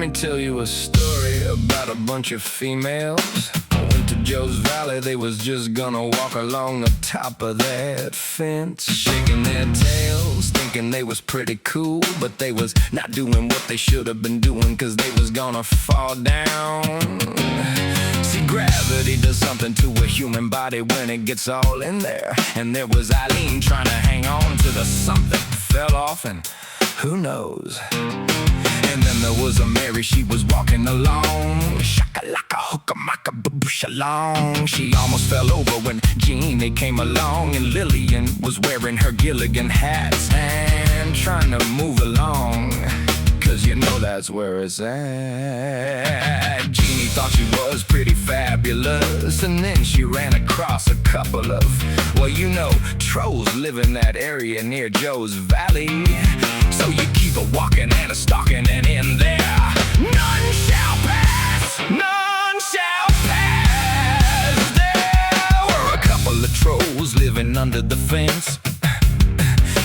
me tell you a story about a bunch of females. Went to Joe's Valley, they was just gonna walk along the top of that fence, shaking their tails, thinking they was pretty cool, but they was not doing what they should have been doing, cause they was gonna fall down. See, gravity does something to a human body when it gets all in there. And there was Eileen trying to hang on to the something, fell off, and who knows. And then there was a Mary, she was walking along, shaka-laka, hook-a-maka, boo-shalong. She almost fell over when Jeannie came along, and Lillian was wearing her Gilligan hats and trying to move along, cause you know that's where it's at. Jeannie thought she was pretty fabulous, and then she ran across a couple of, well, you know, trolls live in that area near Joe's Valley. So you keep a walking and a stalking, and in there none shall pass, none shall pass. There were a couple of trolls living under the fence.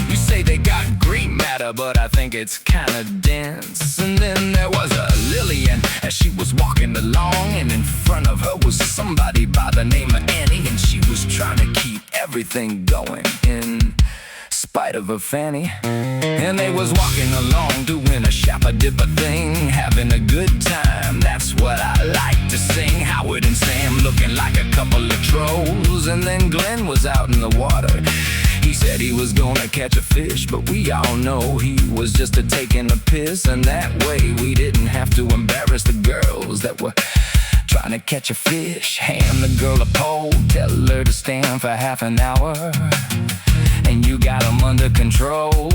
You say they got green matter, but I think it's kinda dense. And then there was a Lillian as she was walking along, and in front of her was somebody by the name of Annie, and she was trying to keep everything going in spite of her fanny. And they was walking along doing a shappa-dippa thing, having a good time, that's what I like to sing. Howard and Sam looking like a couple of trolls, and then Glenn was out in the water. He said he was gonna catch a fish, but we all know he was just taking a piss, and that way we didn't have to embarrass the girls that were trying to catch a fish. Hand the girl a pole, tell her to stand for half an hour, and you got them under control.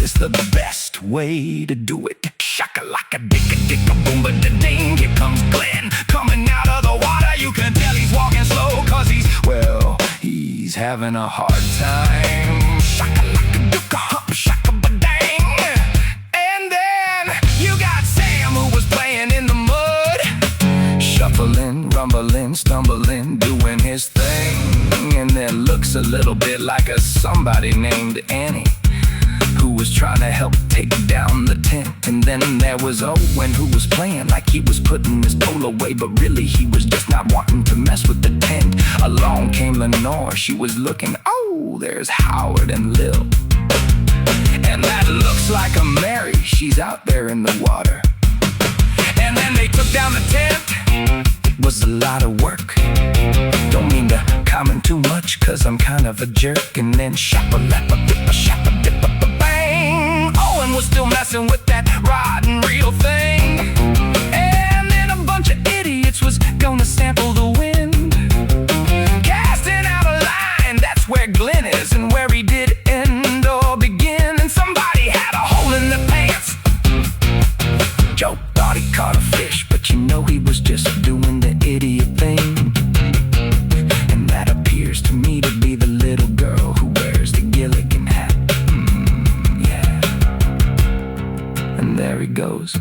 It's the best way to do it. Shaka-laka-dicka-dicka-boom-ba-da-ding. Here comes Glenn coming out of the water. You can tell he's walking slow, cause he's having a hard time. Shaka-laka-dicka-hop, shaka-ba-dang. And then you got Sam, who was playing in the mud, shuffling, rumbling, stumbling, doing his thing. And then looks a little bit like a somebody named Annie, who was trying to help take down the tent. And then there was Owen, who was playing like he was putting his pole away, but really he was just not wanting to mess with the tent. Along came Lenore, she was looking, oh, there's Howard and Lil, and that looks like a Mary, she's out there in the water. And then they took down the tent. It was a lot of work, don't mean to comment too much, cause I'm kind of a jerk. And then shappa-lappa-dippa-shappa-dippa-ba-bang. Owen was still messing with that rod and reel thing, and then a bunch of idiots was gonna sample the wind, casting out a line, that's where Glenn is, and where he did end or begin. And somebody had a hole in their pants. Joe thought he caught a fish, but you know he was just doing the idiot thing. And that appears to me to be the little girl who wears the Gilligan hat. Yeah. And there he goes.